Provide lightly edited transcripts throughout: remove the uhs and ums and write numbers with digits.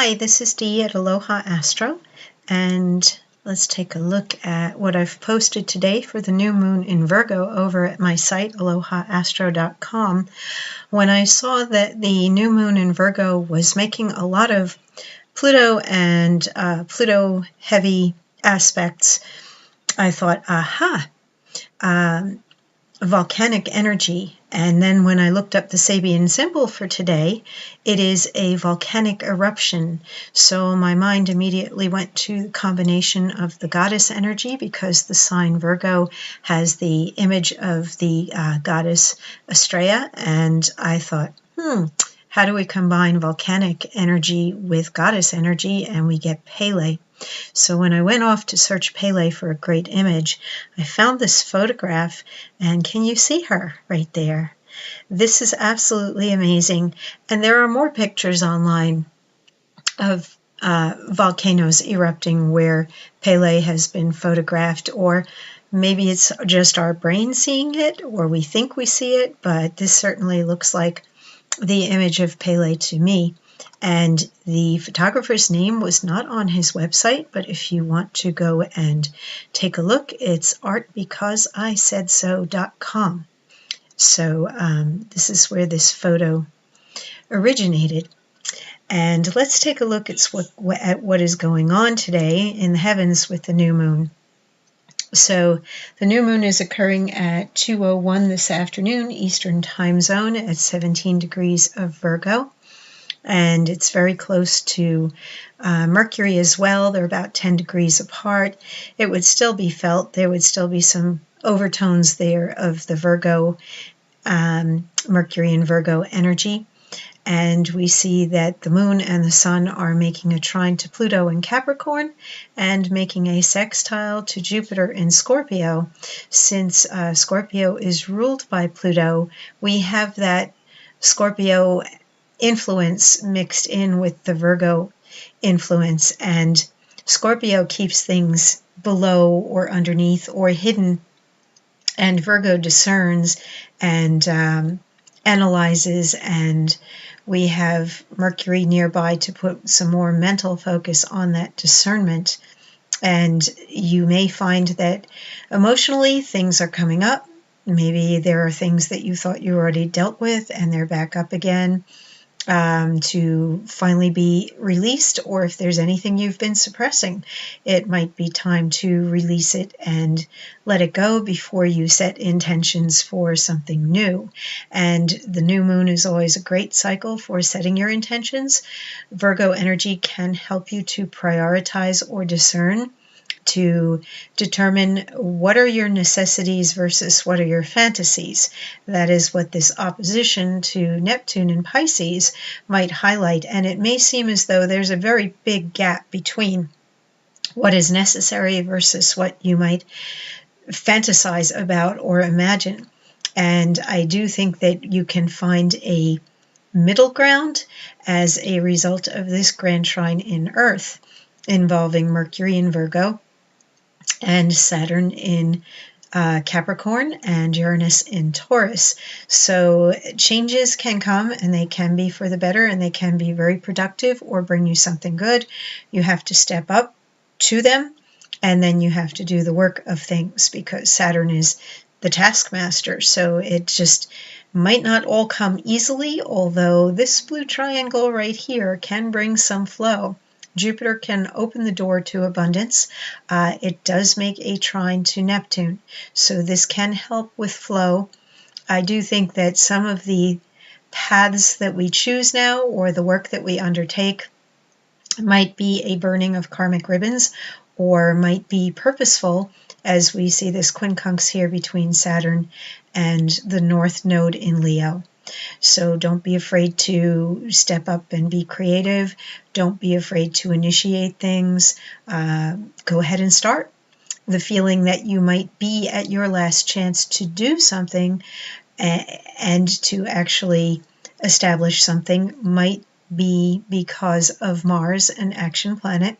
Hi, this is Dee at Aloha Astro, and let's take a look at what I've posted today for the new moon in Virgo over at my site, alohaastro.com. When I saw that the new moon in Virgo was making a lot of Pluto and Pluto-heavy aspects, I thought, aha, volcanic energy. And then when I looked up the Sabian symbol for today, it is a volcanic eruption. So my mind immediately went to the combination of the goddess energy, because the sign Virgo has the image of the goddess Estrella. And I thought, how do we combine volcanic energy with goddess energy? And we get Pele. So when I went off to search Pele for a great image, I found this photograph, and can you see her right there? This is absolutely amazing. And there are more pictures online of volcanoes erupting where Pele has been photographed, or maybe it's just our brain seeing it, or we think we see it, but this certainly looks like the image of Pele to me. And the photographer's name was not on his website, but if you want to go and take a look, it's artbecauseIsaidso.com. So this is where this photo originated. And let's take a look at what is going on today in the heavens with the new moon. So the new moon is occurring at 2:01 this afternoon, Eastern Time Zone, at 17 degrees of Virgo. And it's very close to Mercury as well. They're about 10 degrees apart. It would still be felt. There would still be some overtones there of the Virgo, Mercury and Virgo energy. And we see that the moon and the sun are making a trine to Pluto in Capricorn and making a sextile to Jupiter in Scorpio. Since Scorpio is ruled by Pluto, we have that Scorpio influence mixed in with the Virgo influence, and Scorpio keeps things below or underneath or hidden, and Virgo discerns and analyzes, and we have Mercury nearby to put some more mental focus on that discernment. And you may find that emotionally things are coming up. Maybe there are things that you thought you already dealt with and they're back up again to finally be released, or if there's anything you've been suppressing, it might be time to release it and let it go before you set intentions for something new. And the new moon is always a great cycle for setting your intentions. Virgo energy can help you to prioritize or discern, to determine what are your necessities versus what are your fantasies. That is what this opposition to Neptune in Pisces might highlight. And it may seem as though there's a very big gap between what is necessary versus what you might fantasize about or imagine. And I do think that you can find a middle ground as a result of this grand trine in Earth involving Mercury in Virgo and Saturn in Capricorn and Uranus in Taurus. So changes can come, and they can be for the better, and they can be very productive or bring you something good. You have to step up to them, and then you have to do the work of things, because Saturn is the taskmaster. So it just might not all come easily, although this blue triangle right here can bring some flow. Jupiter can open the door to abundance. It does make a trine to Neptune, so this can help with flow. I do think that some of the paths that we choose now, or the work that we undertake, might be a burning of karmic ribbons, or might be purposeful, as we see this quincunx here between Saturn and the North Node in Leo. So don't be afraid to step up and be creative. Don't be afraid to initiate things. Go ahead and start. The feeling that you might be at your last chance to do something and to actually establish something might be because of Mars, an action planet,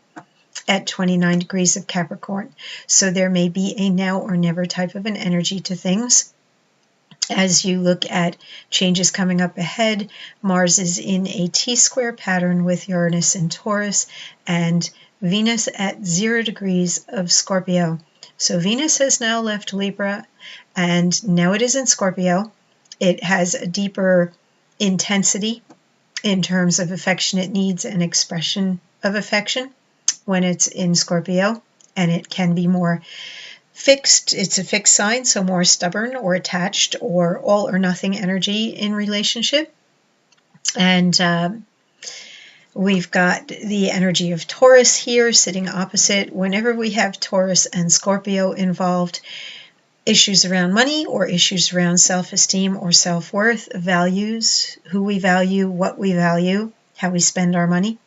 at 29 degrees of Capricorn. So there may be a now or never type of an energy to things. As you look at changes coming up ahead, Mars is in a T-square pattern with Uranus in Taurus and Venus at 0 degrees of Scorpio. So Venus has now left Libra and now it is in Scorpio. It has a deeper intensity in terms of affectionate needs and expression of affection when it's in Scorpio, and it can be more fixed. It's a fixed sign, so more stubborn or attached or all or nothing energy in relationship. And we've got the energy of Taurus here sitting opposite. Whenever we have Taurus and Scorpio involved, issues around money or issues around self-esteem or self-worth, values, who we value, what we value, how we spend our money,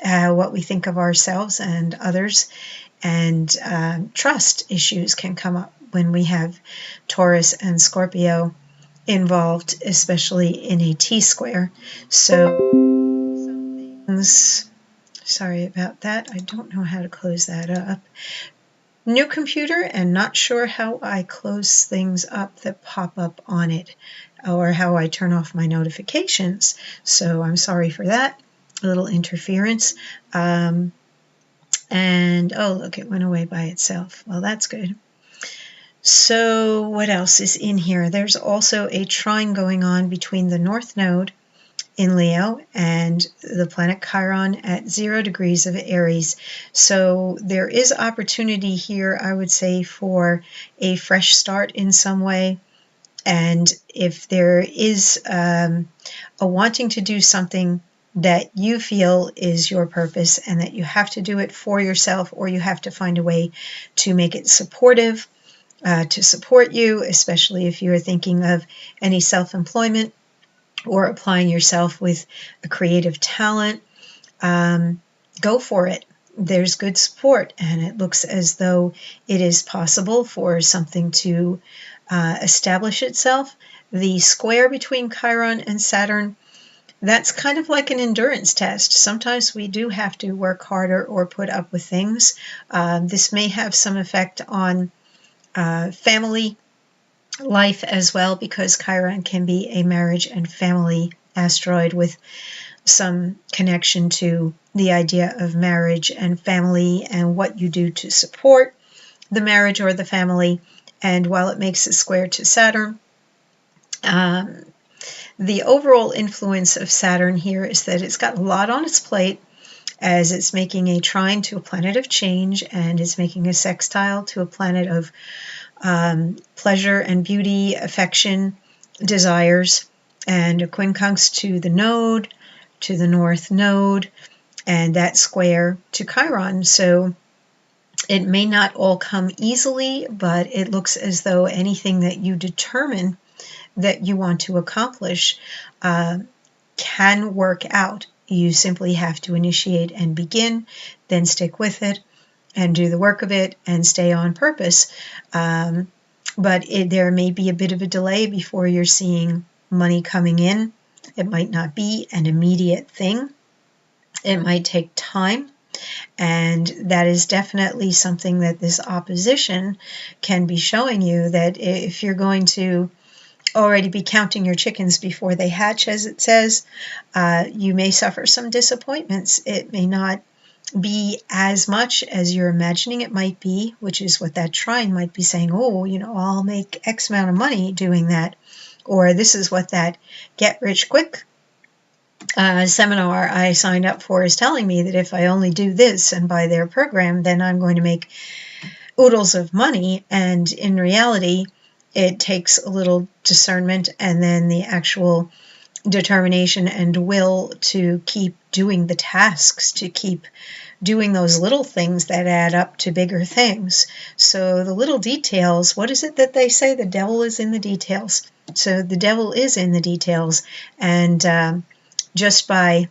what we think of ourselves and others, and trust issues can come up when we have Taurus and Scorpio involved, especially in a T-square. So some things, sorry about that, I don't know how to close that up. New computer and not sure how I close things up that pop up on it or how I turn off my notifications. So I'm sorry for that, a little interference. And oh, look, it went away by itself. Well, that's good. So what else is in here? There's also a trine going on between the North Node in Leo and the planet Chiron at 0 degrees of Aries. So there is opportunity here, I would say, for a fresh start in some way. And if there is a wanting to do something that you feel is your purpose and that you have to do it for yourself, or you have to find a way to make it supportive, to support you, especially if you're thinking of any self-employment or applying yourself with a creative talent, go for it. There's good support, and it looks as though it is possible for something to establish itself. The square between Chiron and Saturn, that's kind of like an endurance test. Sometimes we do have to work harder or put up with things. This may have some effect on family life as well, because Chiron can be a marriage and family asteroid with some connection to the idea of marriage and family and what you do to support the marriage or the family. And while it makes a square to Saturn, the overall influence of Saturn here is that it's got a lot on its plate, as it's making a trine to a planet of change, and it's making a sextile to a planet of pleasure and beauty, affection, desires, and a quincunx to the node, to the North Node, and that square to Chiron. So it may not all come easily, but it looks as though anything that you determine that you want to accomplish can work out. You simply have to initiate and begin, then stick with it and do the work of it and stay on purpose. But there may be a bit of a delay before you're seeing money coming in. It might not be an immediate thing. It might take time. And that is definitely something that this opposition can be showing you, that if you're going to already be counting your chickens before they hatch, as it says, you may suffer some disappointments. It may not be as much as you're imagining it might be, which is what that trine might be saying. Oh, I'll make X amount of money doing that. Or this is what that get rich quick seminar I signed up for is telling me, that if I only do this and buy their program, then I'm going to make oodles of money. And in reality, it takes a little discernment and then the actual determination and will to keep doing the tasks, to keep doing those little things that add up to bigger things. So the little details, what is it that they say? The devil is in the details. So the devil is in the details. And just by,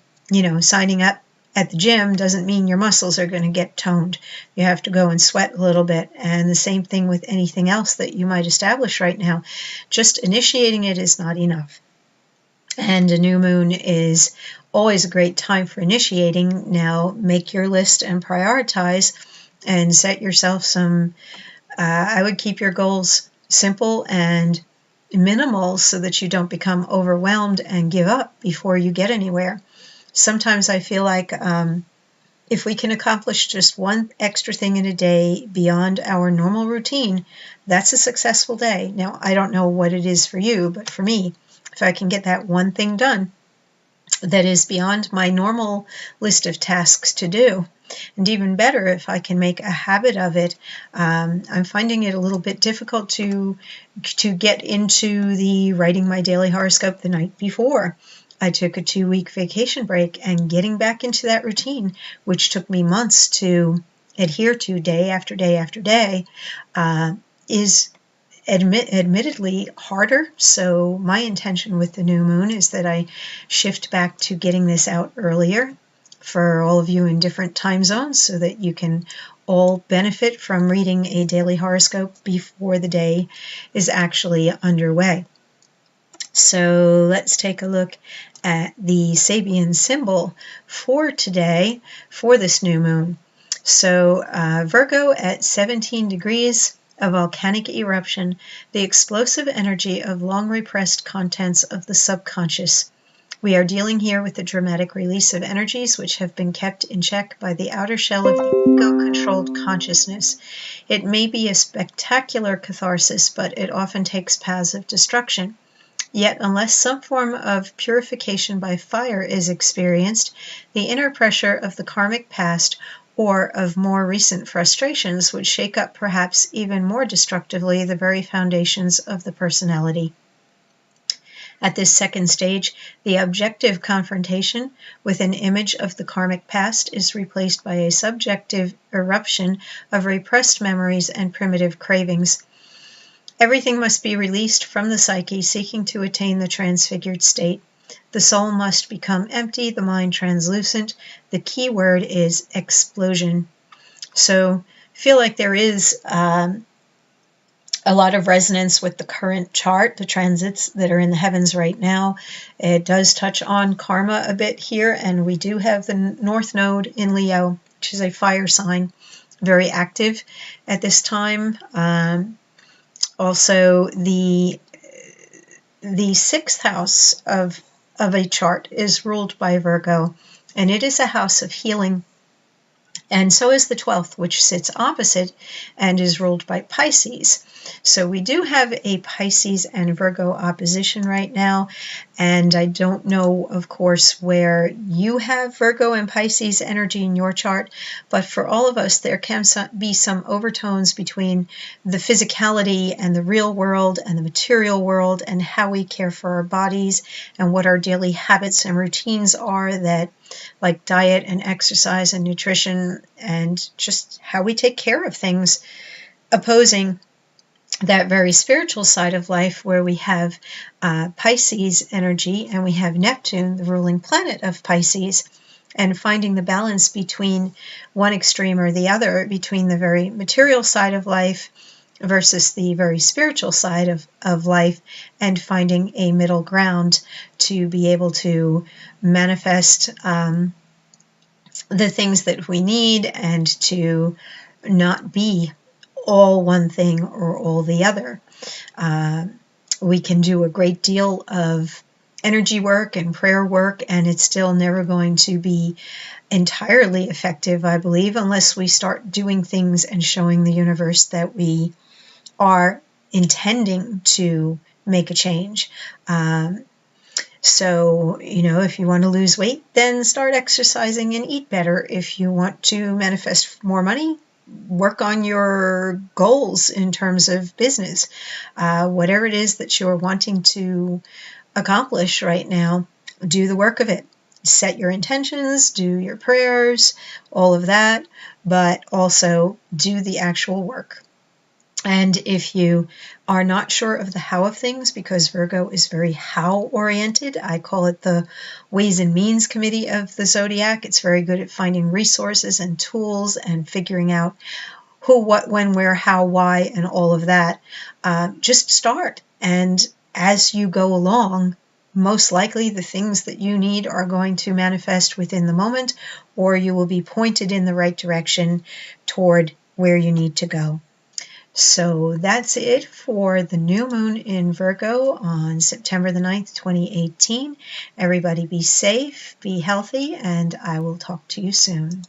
signing up at the gym doesn't mean your muscles are going to get toned. You have to go and sweat a little bit. And the same thing with anything else that you might establish right now. Just initiating it is not enough. And a new moon is always a great time for initiating. Now make your list and prioritize and set yourself some, I would keep your goals simple and minimal so that you don't become overwhelmed and give up before you get anywhere. Sometimes I feel like if we can accomplish just one extra thing in a day beyond our normal routine, that's a successful day. Now, I don't know what it is for you, but for me, if I can get that one thing done that is beyond my normal list of tasks to do, and even better, if I can make a habit of it. I'm finding it a little bit difficult to get into the writing my daily horoscope the night before. I took a 2-week vacation break, and getting back into that routine, which took me months to adhere to day after day after day, is admittedly harder. So my intention with the new moon is that I shift back to getting this out earlier for all of you in different time zones so that you can all benefit from reading a daily horoscope before the day is actually underway. So let's take a look at the Sabian symbol for today for this new moon. So Virgo at 17 degrees, a volcanic eruption, the explosive energy of long repressed contents of the subconscious. We are dealing here with the dramatic release of energies which have been kept in check by the outer shell of the ego-controlled consciousness. It may be a spectacular catharsis, but it often takes paths of destruction. Yet, unless some form of purification by fire is experienced, the inner pressure of the karmic past or of more recent frustrations would shake up perhaps even more destructively the very foundations of the personality. At this second stage, the objective confrontation with an image of the karmic past is replaced by a subjective eruption of repressed memories and primitive cravings. Everything must be released from the psyche seeking to attain the transfigured state. The soul must become empty, the mind translucent. The key word is explosion. So I feel like there is a lot of resonance with the current chart, the transits that are in the heavens right now. It does touch on karma a bit here, and we do have the North Node in Leo, which is a fire sign, very active at this time. Also, the 6th house of a chart is ruled by Virgo, and it is a house of healing. And so is the 12th, which sits opposite and is ruled by Pisces. So we do have a Pisces and Virgo opposition right now. And I don't know, of course, where you have Virgo and Pisces energy in your chart. But for all of us, there can be some overtones between the physicality and the real world and the material world and how we care for our bodies and what our daily habits and routines are, that like diet and exercise and nutrition and just how we take care of things, opposing that very spiritual side of life where we have Pisces energy and we have Neptune, the ruling planet of Pisces, and finding the balance between one extreme or the other, between the very material side of life versus the very spiritual side of life, and finding a middle ground to be able to manifest the things that we need and to not be all one thing or all the other. We can do a great deal of energy work and prayer work, and it's still never going to be entirely effective, I believe, unless we start doing things and showing the universe that we are intending to make a change. So, if you want to lose weight, then start exercising and eat better. If you want to manifest more money, work on your goals in terms of business. Whatever it is that you're wanting to accomplish right now, do the work of it. Set your intentions, do your prayers, all of that, but also do the actual work. And if you are not sure of the how of things, because Virgo is very how-oriented, I call it the ways and means committee of the zodiac. It's very good at finding resources and tools and figuring out who, what, when, where, how, why, and all of that. Just start. And as you go along, most likely the things that you need are going to manifest within the moment, or you will be pointed in the right direction toward where you need to go. So that's it for the new moon in Virgo on September the 9th, 2018. Everybody be safe, be healthy, and I will talk to you soon.